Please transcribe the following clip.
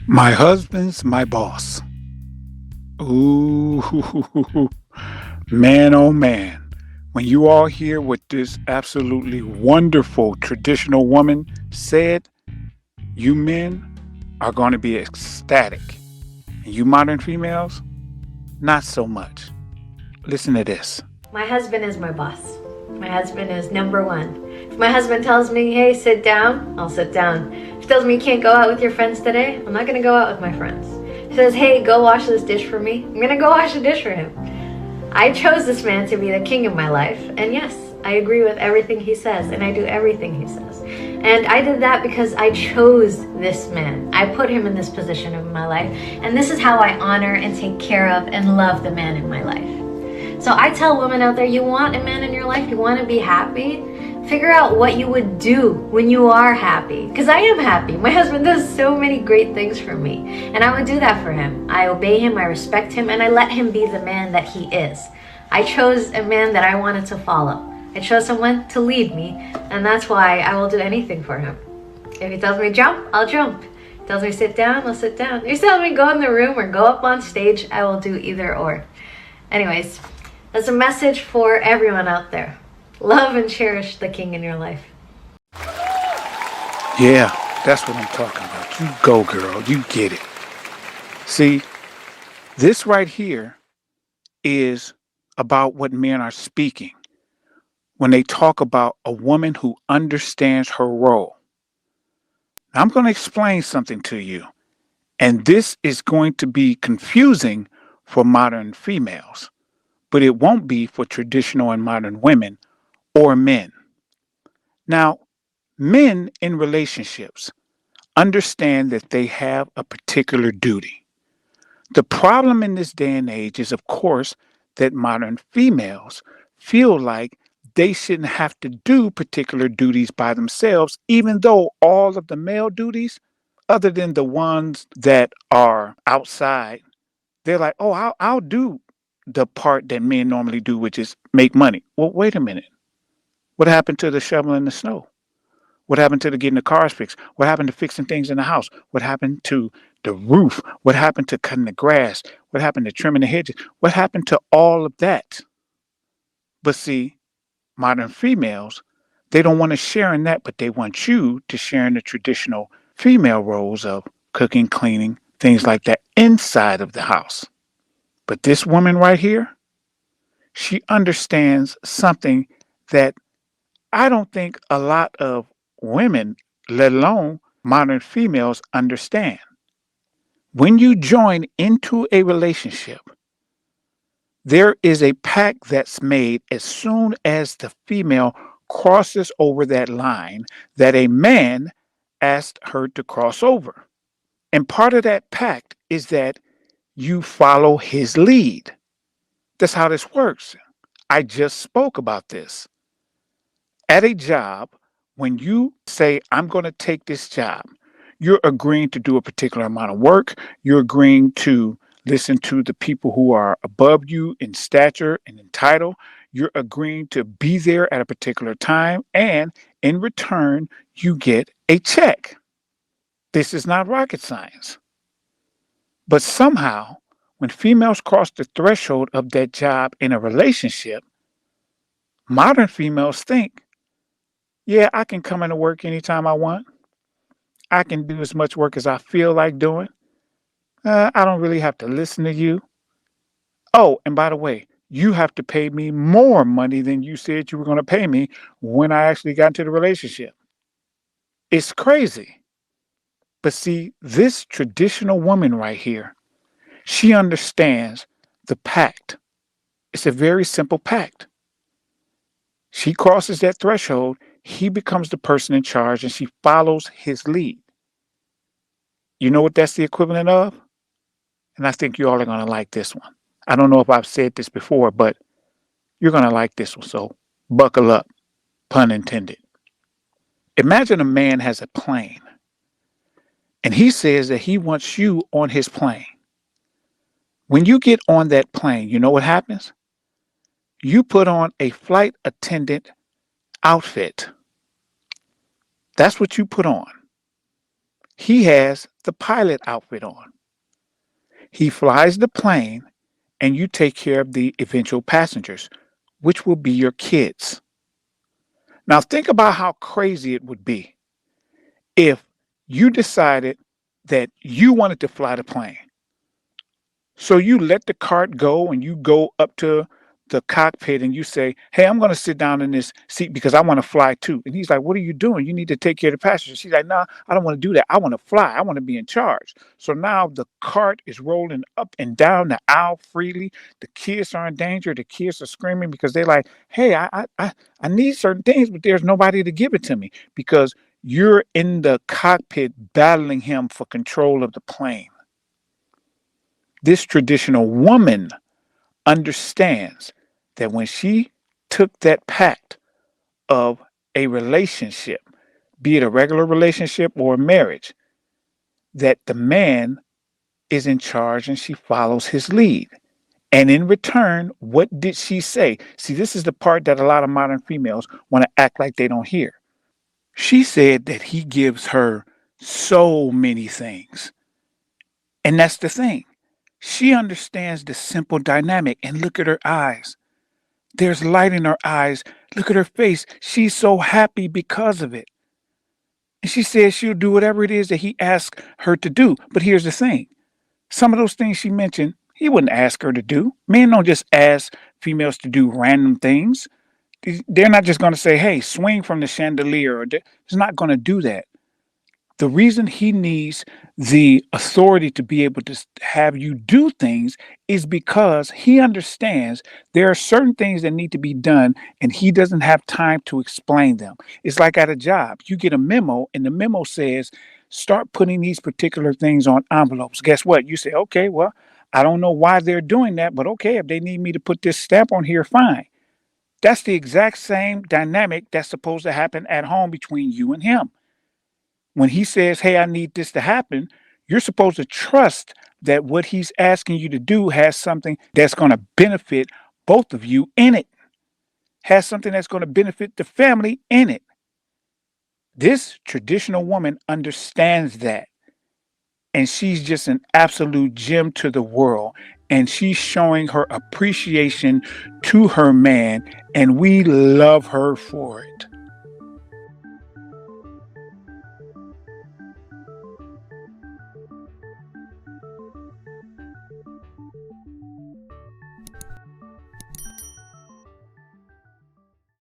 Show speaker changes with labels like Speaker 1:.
Speaker 1: My husband's my boss. Ooh, man, oh man. When you all hear what this absolutely wonderful traditional woman said, you men are going to be ecstatic. And you modern females, not so much. Listen to this.
Speaker 2: My husband is my boss. My husband is number one. If my husband tells me, hey, sit down, I'll sit down. If he tells me you can't go out with your friends today, I'm not going to go out with my friends. If he says, hey, go wash this dish for me, I'm going to go wash the dish for him. I chose this man to be the king of my life, and yes, I agree with everything he says, and I do everything he says. And I did that because I chose this man. I put him in this position of my life, and this is how I honor and take care of and love the man in my life. So I tell women out there, you want a man in your life, you want to be happy, figure out what you would do when you are happy. Because I am happy. My husband does so many great things for me. And I would do that for him. I obey him, I respect him, and I let him be the man that he is. I chose a man that I wanted to follow. I chose someone to lead me, and that's why I will do anything for him. If he tells me jump, I'll jump. If he tells me sit down, I'll sit down. If he tells me go in the room or go up on stage, I will do either or. Anyways, that's a message for everyone out there. Love and cherish the king in your life.
Speaker 1: Yeah, that's what I'm talking about. You go, girl. You get it. See, this right here is about what men are speaking when they talk about a woman who understands her role. Now, I'm going to explain something to you, and this is going to be confusing for modern females, but it won't be for traditional and modern women or men. Now, men in relationships understand that they have a particular duty. The problem in this day and age is, of course, that modern females feel like they shouldn't have to do particular duties by themselves, even though all of the male duties, other than the ones that are outside, they're like, oh, I'll do the part that men normally do, which is make money. Well, wait a minute. What happened to the shoveling the snow? What happened to the getting the cars fixed? What happened to fixing things in the house? What happened to the roof? What happened to cutting the grass? What happened to trimming the hedges? What happened to all of that? But see, modern females, they don't want to share in that, but they want you to share in the traditional female roles of cooking, cleaning, things like that inside of the house. But this woman right here, she understands something that I don't think a lot of women, let alone modern females, understand. When you join into a relationship, there is a pact that's made as soon as the female crosses over that line that a man asked her to cross over. And part of that pact is that you follow his lead. That's how this works. I just spoke about this. At a job, when you say, I'm going to take this job, you're agreeing to do a particular amount of work. You're agreeing to listen to the people who are above you in stature and in title. You're agreeing to be there at a particular time. And in return, you get a check. This is not rocket science. But somehow, when females cross the threshold of that job in a relationship, modern females think, yeah, I can come into work anytime I want. I can do as much work as I feel like doing. I don't really have to listen to you. Oh, and by the way, you have to pay me more money than you said you were going to pay me when I actually got into the relationship. It's crazy. But see, this traditional woman right here, she understands the pact. It's a very simple pact. She crosses that threshold, he becomes the person in charge, and she follows his lead. You know what that's the equivalent of? And I think you all are going to like this one. I don't know if I've said this before, but you're going to like this one. So buckle up, pun intended. Imagine a man has a plane and he says that he wants you on his plane. When you get on that plane, you know what happens? You put on a flight attendant outfit. That's what you put on. He has the pilot outfit on. He flies the plane, and you take care of the eventual passengers, which will be your kids. Now, think about how crazy it would be if you decided that you wanted to fly the plane. So you let the cart go and you go up to the cockpit and you say, "Hey, I'm going to sit down in this seat because I want to fly too." And he's like, "What are you doing? You need to take care of the passengers." She's like, "No, I don't want to do that. I want to fly. I want to be in charge." So now the cart is rolling up and down the aisle freely. The kids are in danger. The kids are screaming because they're like, "Hey, I need certain things, but there's nobody to give it to me," because you're in the cockpit battling him for control of the plane. This traditional woman understands that when she took that pact of a relationship, be it a regular relationship or a marriage, that the man is in charge and she follows his lead. And in return, what did she say? See, this is the part that a lot of modern females want to act like they don't hear. She said that he gives her so many things. And that's the thing. She understands the simple dynamic. And look at her eyes. There's light in her eyes. Look at her face. She's so happy because of it. And she says she'll do whatever it is that he asks her to do. But here's the thing. Some of those things she mentioned, he wouldn't ask her to do. Men don't just ask females to do random things. They're not just going to say, "Hey, swing from the chandelier." Or they're not going to do that. The reason he needs the authority to be able to have you do things is because he understands there are certain things that need to be done and he doesn't have time to explain them. It's like at a job, you get a memo and the memo says, "Start putting these particular things on envelopes." Guess what? You say, "Okay, well, I don't know why they're doing that, but okay, if they need me to put this stamp on here, fine." That's the exact same dynamic that's supposed to happen at home between you and him. When he says, "Hey, I need this to happen," you're supposed to trust that what he's asking you to do has something that's going to benefit both of you in it, has something that's going to benefit the family in it. This traditional woman understands that. And she's just an absolute gem to the world. And she's showing her appreciation to her man. And we love her for it.